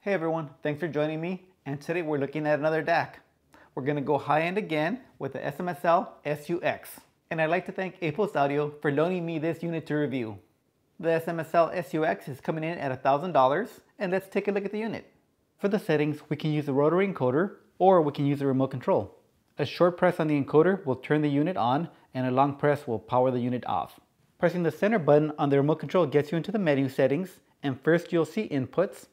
Hey everyone, thanks for joining me, and today we're looking at another DAC. We're going to go high-end again with the SMSL SU-X. And I'd like to thank Apos Audio for loaning me this unit to review. The SMSL SU-X is coming in at $1,000, and let's take a look at the unit. For the settings, we can use the rotary encoder, or we can use the remote control. A short press on the encoder will turn the unit on, and a long press will power the unit off. Pressing the center button on the remote control gets you into the menu settings, and first you'll see inputs.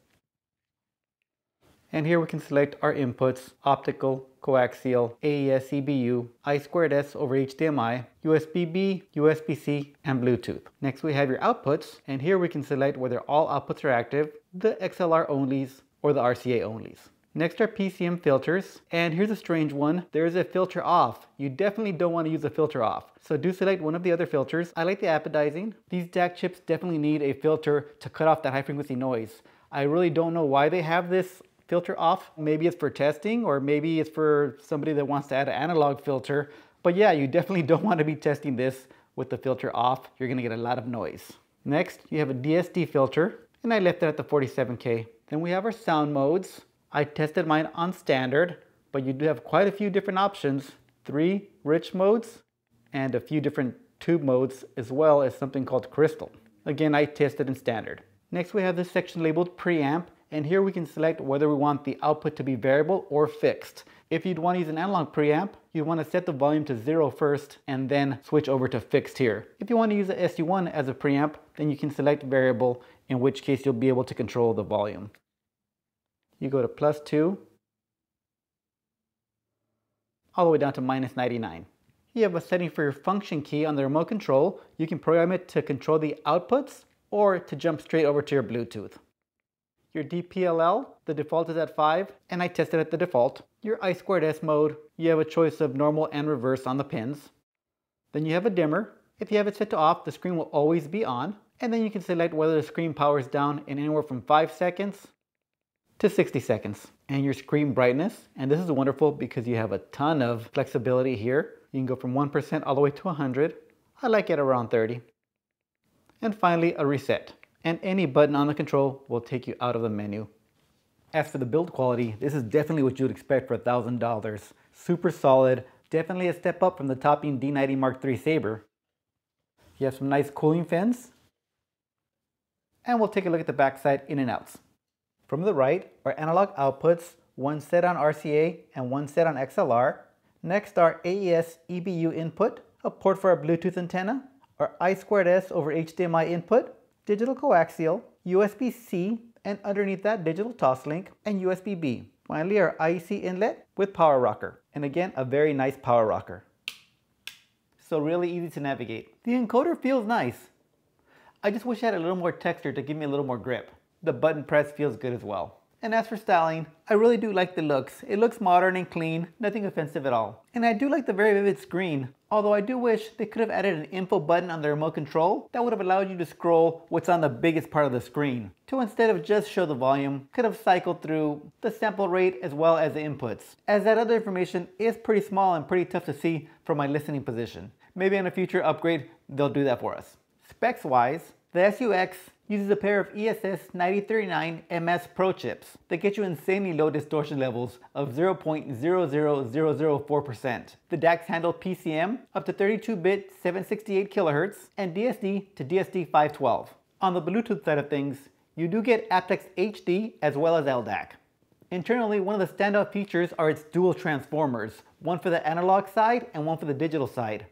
And here we can select our inputs: optical, coaxial, AES EBU, I2S over HDMI, USB-B, USB-C, and Bluetooth. Next we have your outputs, and here we can select whether all outputs are active, the XLR onlys, or the RCA onlys. Next are PCM filters, and here's a strange one. There is a filter off. You definitely don't want to use a filter off, so do select one of the other filters. I like the apodizing. These DAC chips definitely need a filter to cut off that high frequency noise. I really don't know why they have this filter off. Maybe it's for testing, or maybe it's for somebody that wants to add an analog filter. But yeah, you definitely don't want to be testing this with the filter off. You're going to get a lot of noise. Next, you have a DSD filter, and I left it at the 47K. Then we have our sound modes. I tested mine on standard, but you do have quite a few different options. 3 rich modes and a few different tube modes, as well as something called crystal. Again, I tested in standard. Next, we have this section labeled preamp, and here we can select whether we want the output to be variable or fixed. If you'd want to use an analog preamp, you'd want to set the volume to 0 first and then switch over to fixed here. If you want to use the SU-1 as a preamp, then you can select variable, in which case you'll be able to control the volume. You go to +2, all the way down to -99. You have a setting for your function key on the remote control. You can program it to control the outputs or to jump straight over to your Bluetooth. Your DPLL, the default is at 5, and I tested at the default. Your I2S mode, you have a choice of normal and reverse on the pins. Then you have a dimmer. If you have it set to off, the screen will always be on. And then you can select whether the screen powers down in anywhere from 5 seconds to 60 seconds. And your screen brightness, and this is wonderful because you have a ton of flexibility here. You can go from 1% all the way to 100. I like it around 30. And finally, a reset. And any button on the control will take you out of the menu. As for the build quality, this is definitely what you would expect for $1,000. Super solid, definitely a step up from the topping D90 Mark III Sabre. You have some nice cooling fins. And we'll take a look at the backside in and outs. From the right are analog outputs, one set on RCA and one set on XLR. Next are AES EBU input, a port for our Bluetooth antenna, our I2S over HDMI input, digital coaxial, USB-C, and underneath that digital toslink, and USB-B. Finally, our IEC inlet with power rocker. And again, a very nice power rocker. So really easy to navigate. The encoder feels nice. I just wish it had a little more texture to give me a little more grip. The button press feels good as well. And as for styling, I really do like the looks. It looks modern and clean, nothing offensive at all. And I do like the very vivid screen, although I do wish they could have added an info button on the remote control that would have allowed you to scroll what's on the biggest part of the screen, to instead of just show the volume, could have cycled through the sample rate as well as the inputs, as that other information is pretty small and pretty tough to see from my listening position. Maybe on a future upgrade, they'll do that for us. Specs wise, the SU-X uses a pair of ESS 9039 MS Pro chips that get you insanely low distortion levels of 0.00004%. The DACs handle PCM up to 32-bit 768 kHz and DSD to DSD 512. On the Bluetooth side of things, you do get aptX HD as well as LDAC. Internally, one of the standout features are its dual transformers, one for the analog side and one for the digital side.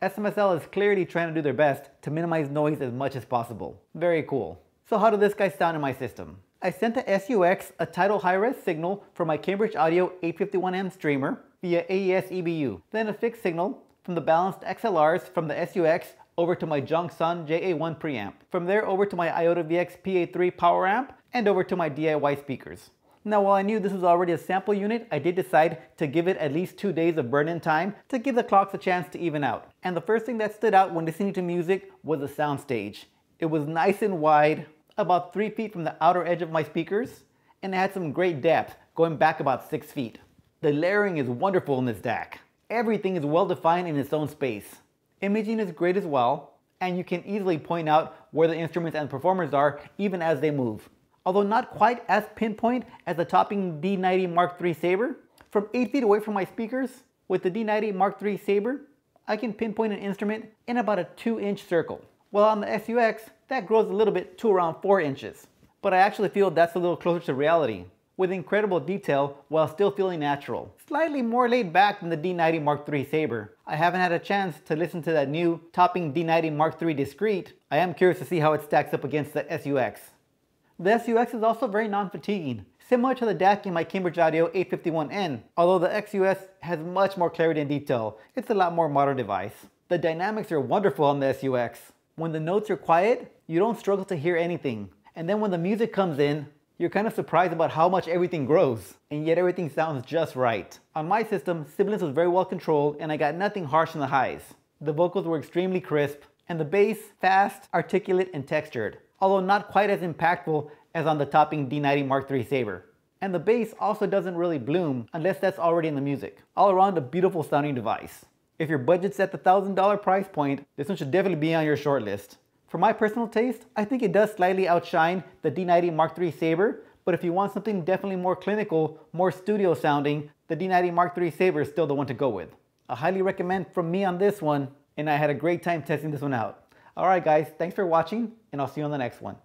SMSL is clearly trying to do their best to minimize noise as much as possible. Very cool. So how did this guy sound in my system? I sent the SU-X a Tidal high-res signal from my Cambridge Audio 851M streamer via AES EBU, then a fixed signal from the balanced XLRs from the SU-X over to my Jongsun JA1 preamp. From there over to my IOTA VX PA3 power amp and over to my DIY speakers. Now, while I knew this was already a sample unit, I did decide to give it at least 2 days of burn-in time to give the clocks a chance to even out. And the first thing that stood out when listening to music was the soundstage. It was nice and wide, about 3 feet from the outer edge of my speakers, and it had some great depth, going back about 6 feet. The layering is wonderful in this DAC. Everything is well defined in its own space. Imaging is great as well, and you can easily point out where the instruments and performers are even as they move. although not quite as pinpoint as the topping D90 Mark III Sabre. From 8 feet away from my speakers, with the D90 Mark III Sabre, I can pinpoint an instrument in about a 2-inch circle. While on the SU-X, that grows a little bit to around 4 inches. But I actually feel that's a little closer to reality, with incredible detail while still feeling natural. Slightly more laid back than the D90 Mark III Sabre. I haven't had a chance to listen to that new topping D90 Mark III Discreet. I am curious to see how it stacks up against the SU-X. The SU-X is also very non-fatiguing, similar to the DAC in my Cambridge Audio 851N, although the XUS has much more clarity and detail. It's a lot more modern device. The dynamics are wonderful on the SU-X. When the notes are quiet, you don't struggle to hear anything. And then when the music comes in, you're kind of surprised about how much everything grows, and yet everything sounds just right. On my system, sibilance was very well controlled and I got nothing harsh in the highs. The vocals were extremely crisp, and the bass fast, articulate, and textured, although not quite as impactful as on the topping D90 Mark III Sabre. And the bass also doesn't really bloom unless that's already in the music. All around a beautiful sounding device. If your budget's at the $1,000 price point, this one should definitely be on your short list. For my personal taste, I think it does slightly outshine the D90 Mark III Sabre, but if you want something definitely more clinical, more studio sounding, the D90 Mark III Sabre is still the one to go with. I highly recommend from me on this one, and I had a great time testing this one out. Alright guys, thanks for watching, and I'll see you on the next one.